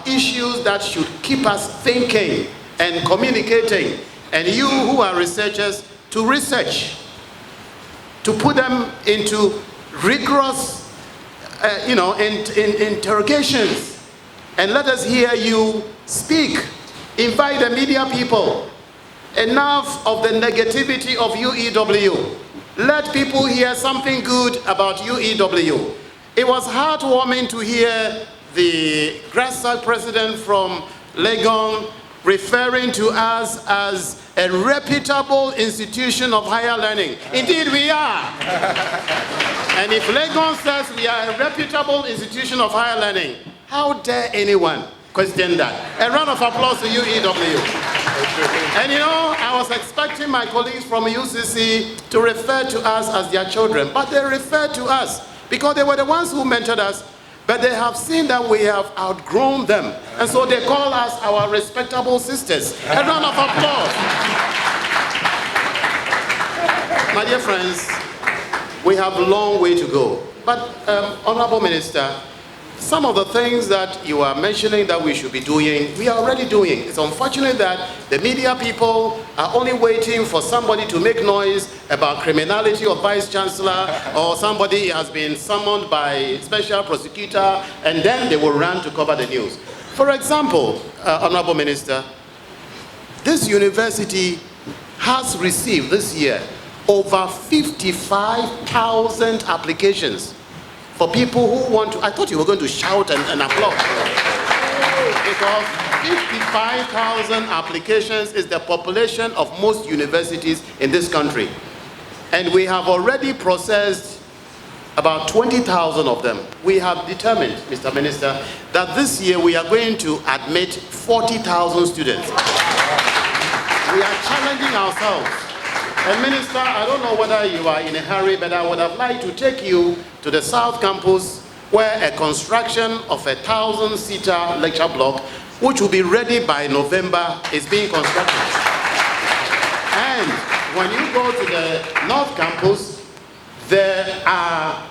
issues that should keep us thinking and communicating. And you who are researchers, to research, to put them into rigorous interrogations, and let us hear you speak. Invite the media people. Enough of the negativity of UEW. Let people hear something good about UEW. It was heartwarming to hear the grassroots president from Legon referring to us as a reputable institution of higher learning. Indeed, we are. And if Legon says we are a reputable institution of higher learning, how dare anyone question that? A round of applause to UEW. And you know, I was expecting my colleagues from UCC to refer to us as their children, but they refer to us because they were the ones who mentored us, but they have seen that we have outgrown them. And so they call us our respectable sisters. A round of applause. My dear friends, we have a long way to go. But, Honorable Minister, some of the things that you are mentioning that we should be doing, we are already doing. It's unfortunate that the media people are only waiting for somebody to make noise about criminality of Vice Chancellor, or somebody has been summoned by special prosecutor, and then they will run to cover the news. For example, Honorable Minister, this university has received this year over 55,000 applications for people who want to. I thought you were going to shout and applaud. Because 55,000 applications is the population of most universities in this country. And we have already processed about 20,000 of them. We have determined, Mr. Minister, that this year we are going to admit 40,000 students. We are challenging ourselves. And Minister, I don't know whether you are in a hurry, but I would have liked to take you to the South Campus, where a construction of a 1,000-seater lecture block, which will be ready by November, is being constructed. And when you go to the North Campus, there are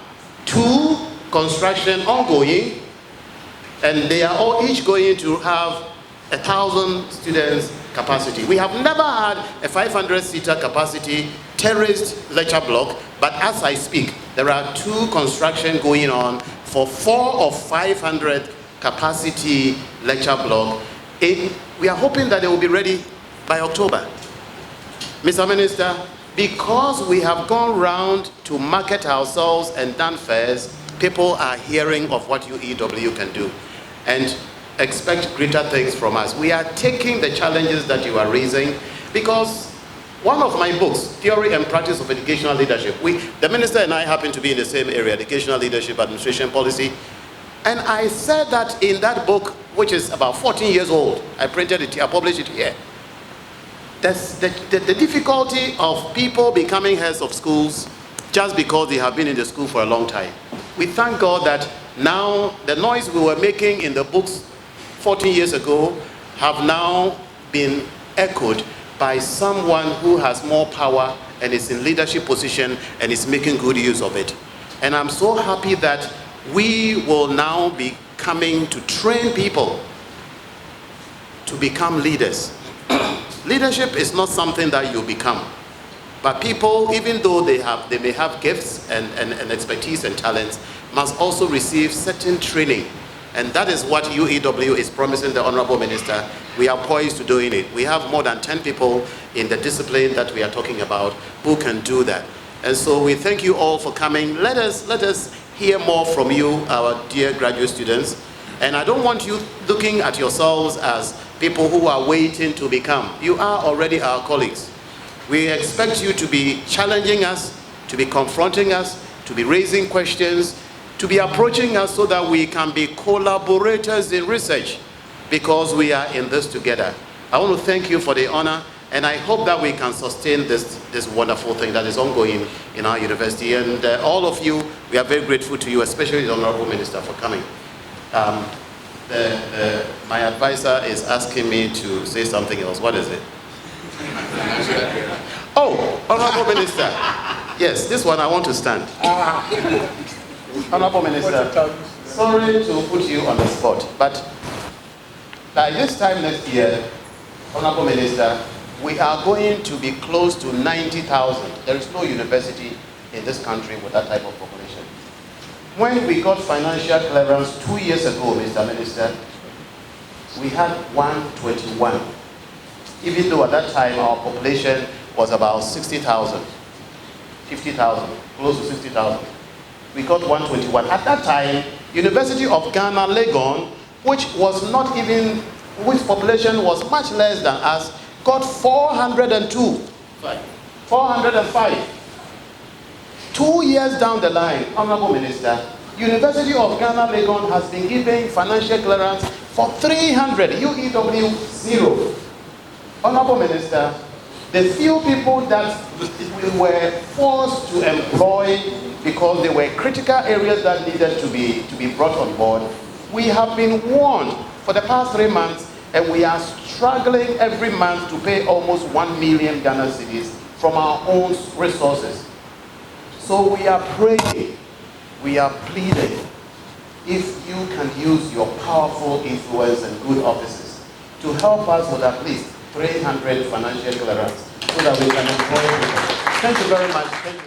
2 construction ongoing, and they are all each going to have 1,000 students capacity. We have never had a 500-seater capacity terraced lecture block, but as I speak, there are 2 construction going on for 4 of 500 capacity lecture block. We are hoping that they will be ready by October. Mr. Minister, because we have gone round to market ourselves and done fairs, people are hearing of what UEW can do and expect greater things from us. We are taking the challenges that you are raising, because one of my books, Theory and Practice of Educational Leadership, the Minister and I happen to be in the same area, Educational Leadership, Administration Policy, and I said that in that book, which is about 14 years old, I printed it here, I published it here. The difficulty of people becoming heads of schools just because they have been in the school for a long time. We thank God that now the noise we were making in the books 14 years ago have now been echoed by someone who has more power and is in leadership position and is making good use of it. And I'm so happy that we will now be coming to train people to become leaders. Leadership is not something that you become, but people, even though they may have gifts and expertise and talents, must also receive certain training. And that is what UEW is promising the Honorable Minister. We are poised to doing it. We have more than 10 people in the discipline that we are talking about who can do that. And so we thank you all for coming. Let us hear more from you, our dear graduate students. And I don't want you looking at yourselves as people who are waiting to become. You are already our colleagues. We expect you to be challenging us, to be confronting us, to be raising questions, to be approaching us so that we can be collaborators in research, because we are in this together. I want to thank you for the honor, and I hope that we can sustain this wonderful thing that is ongoing in our university. And all of you, we are very grateful to you, especially the Honorable Minister, for coming. My advisor is asking me to say something else. What is it? Oh, Honorable Minister. Yes, this one I want to stand. Honorable Minister, sorry to put you on the spot, but By this time next year, Honorable Minister, we are going to be close to 90,000. There is no university in this country with that type of population. When we got financial clearance 2 years ago, Mr. Minister, we had 121. Even though at that time our population was about 60,000, 50,000, close to 60,000. We got 121. At that time, University of Ghana, Legon, which population was much less than us, got 402. 405. 2 years down the line, Honorable Minister, University of Ghana, Legon has been giving financial clearance for 300, UEW 0. Honorable Minister, the few people that we were forced to employ because they were critical areas that needed to be brought on board, we have been warned for the past 3 months, and we are struggling every month to pay almost 1 million Ghana cedis from our own resources. So we are praying, we are pleading, if you can use your powerful influence and good offices to help us with at least 300 financial clearance so that we can employ people. Thank you very much. Thank you.